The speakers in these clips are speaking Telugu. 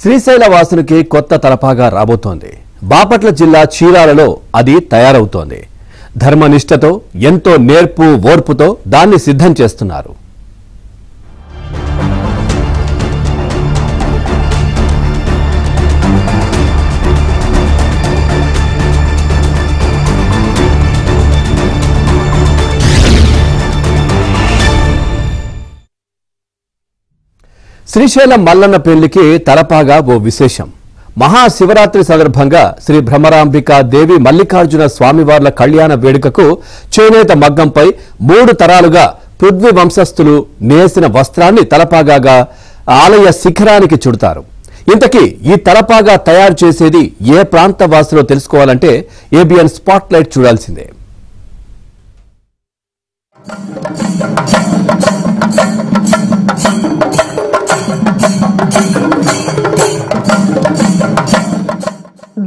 శ్రీశైల వాసునికి కొత్త తలపాగా రాబోతోంది. బాపట్ల జిల్లా చీరాలలో అది తయారవుతోంది. ధర్మనిష్టతో ఎంతో నేర్పు ఓర్పుతో దాన్ని సిద్ధం చేస్తున్నారు. శ్రీశైలం మల్లన్న పెళ్లికి తలపాగా ఓ విశేషం. మహాశివరాత్రి సందర్భంగా శ్రీ భ్రమరాంబికా దేవి మల్లికార్జున స్వామివార్ల కళ్యాణ వేడుకకు చేనేత మగ్గంపై 3 తరాలుగా పృథ్వీ వంశస్థులు నేసిన వస్త్రాన్ని తలపాగాగా ఆలయ శిఖరానికి చుడతారు. ఇంతకీ ఈ తలపాగా తయారు చేసేది ఏ ప్రాంత వాసులో తెలుసుకోవాలంటే ఏబిఎన్ స్పాట్లైట్ చూడాల్సిందే.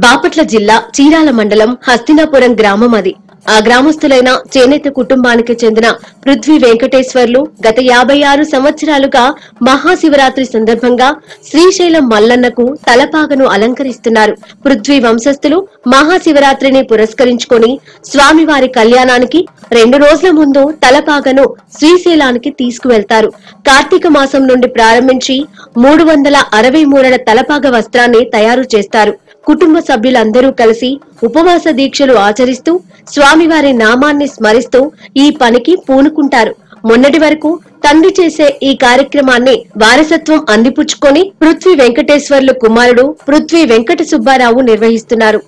బాపట్ల జిల్లా చీరాల మండలం హస్తినాపురం గ్రామం అది. ఆ గ్రామస్తులైన చేనేత కుటుంబానికి చెందిన పృథ్వీ వెంకటేశ్వర్లు గత 56 సంవత్సరాలుగా మహాశివరాత్రి సందర్భంగా శ్రీశైలం మల్లన్నకు తలపాగను అలంకరిస్తున్నారు. పృథ్వీ వంశస్థులు మహాశివరాత్రిని పురస్కరించుకొని స్వామివారి కళ్యాణానికి 2 రోజుల ముందు తలపాగను శ్రీశైలానికి తీసుకువెళ్తారు. కార్తీక మాసం నుండి ప్రారంభించి 363 తలపాగ వస్త్రాన్ని తయారు చేస్తారు. కుటుంబ సభ్యులందరూ కలిసి ఉపవాస దీక్షలు ఆచరిస్తూ స్వామివారి నామాన్ని స్మరిస్తూ ఈ పనికి పూనుకుంటారు. మొన్నటి వరకు తండ్రి చేసే ఈ కార్యక్రమాన్ని వారసత్వం అందిపుచ్చుకొని పృథ్వీ వెంకటేశ్వర్లు కుమారుడు పృథ్వీ వెంకట సుబ్బారావు నిర్వహిస్తున్నారు.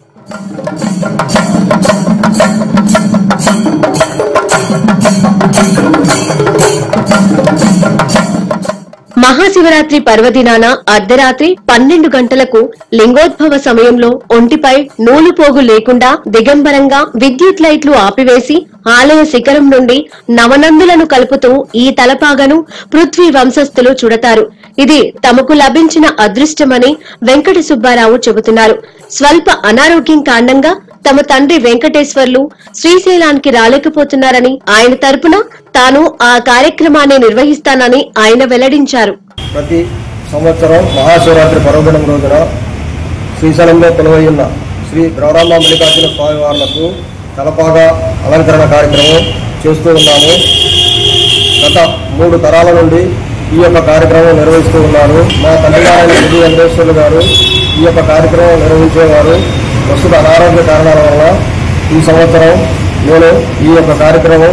మహాశివరాత్రి పర్వదినాన అర్ధరాత్రి 12 గంటలకు లింగోద్భవ సమయంలో ఒంటిపై నూలుపోగు లేకుండా దిగంబరంగా విద్యుత్ లైట్లు ఆపివేసి ఆలయ శిఖరం నుండి నవనందులను కలుపుతూ ఈ తలపాగను పృథ్వీ వంశస్థులు చుడతారు. ఇది తమకు లభించిన అదృష్టమని వెంకట సుబ్బారావు చెబుతున్నారు. స్వల్ప అనారోగ్యం కారణంగా తమ తండ్రి వెంకటేశ్వర్లు శ్రీశైలానికి రాలేకపోతున్నారని ఆయన తరపున తాను ఆ కార్యక్రమాన్ని నిర్వహిస్తానని ఆయన వెల్లడించారు. ప్రతి సంవత్సరం మహాశివరాత్రి పర్వదినం రోజున శ్రీశైలంలో కొలువైన శ్రీ భ్రమరాంబ మల్లికార్జున స్వామి వార్లకు తలపాగా అలంకరణ కార్యక్రమం చేస్తూ ఉన్నాము. గత 3 తరాల నుండి ఈ యొక్క కార్యక్రమం నిర్వహిస్తూ ఉన్నారు. మా తండ్రి గారైన పృథ్వీ వెంకటేశ్వర్లు గారు ఈ యొక్క కార్యక్రమం నిర్వహించేవారు. ప్రస్తుత అనారోగ్య కారణాల వల్ల ఈ సంవత్సరం నేను ఈ యొక్క కార్యక్రమం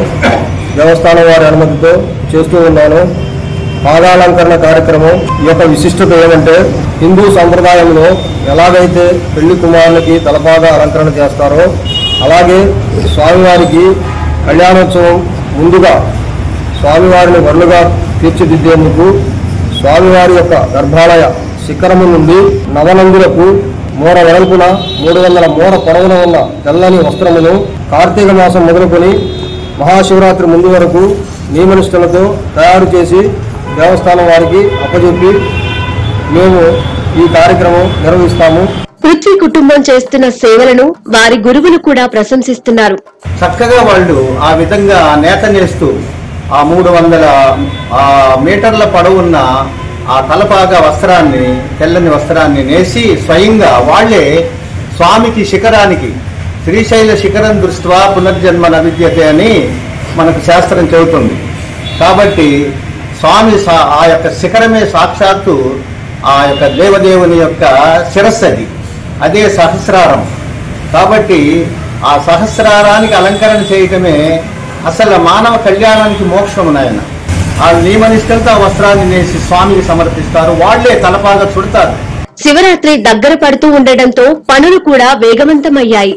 దేవస్థానం వారి అనుమతితో చేస్తూ ఉన్నాను. పాగాలంకరణ కార్యక్రమం ఈ యొక్క విశిష్టత ఏమంటే, హిందూ సంప్రదాయంలో ఎలాగైతే పెళ్లి కుమారులకి తలపాగా అలంకరణ చేస్తారో అలాగే స్వామివారికి కళ్యాణోత్సవం ముందుగా స్వామివారిని వరులుగా తీర్చిదిద్దేందుకు స్వామివారి యొక్క గర్భాలయ శిఖరము నుండి నవనందులకు మూర వెడల్పున 300 మూర పొడవున ఉన్న తెల్లని వస్త్రమును కార్తీక మాసం మొదలుకొని మహాశివరాత్రి ముందు వరకు నియమనిష్టలతో తయారు చేసి దేవస్థానం వారికి అప్పచెప్పి మేము ఈ కార్యక్రమం నిర్వహిస్తాము. పృథ్వీ కుటుంబం చేస్తున్న సేవలను వారి గురువులు కూడా ప్రశంసిస్తున్నారు. చక్కగా వాళ్ళు ఆ విధంగా నేత నేస్తూ ఆ 300 మీటర్ల పొడవున్న ఆ తలపాగా వస్త్రాన్ని, తెల్లని వస్త్రాన్ని నేసి స్వయంగా వాళ్లే స్వామికి శిఖరానికి, శ్రీశైల శిఖరం దృష్ట్యా పునర్జన్మ నవిద్యతే అని మనకు శాస్త్రం చెబుతుంది. కాబట్టి స్వామి ఆ యొక్క శిఖరమే సాక్షాత్తు ఆ యొక్క దేవదేవుని యొక్క శిరస్సు, అదే సహస్రారం. కాబట్టి ఆ సహస్రారానికి అలంకరణ చేయటమే అసలు మానవ కళ్యాణానికి మోక్షము. నాయన ఆ నియమనిష్టంతో ఆ వస్త్రాన్ని నేసి స్వామికి సమర్పిస్తారు. వాళ్లే తలపాగా చుడతారు. శివరాత్రి దగ్గర పడుతూ ఉండటంతో పనులు కూడా వేగవంతమయ్యాయి.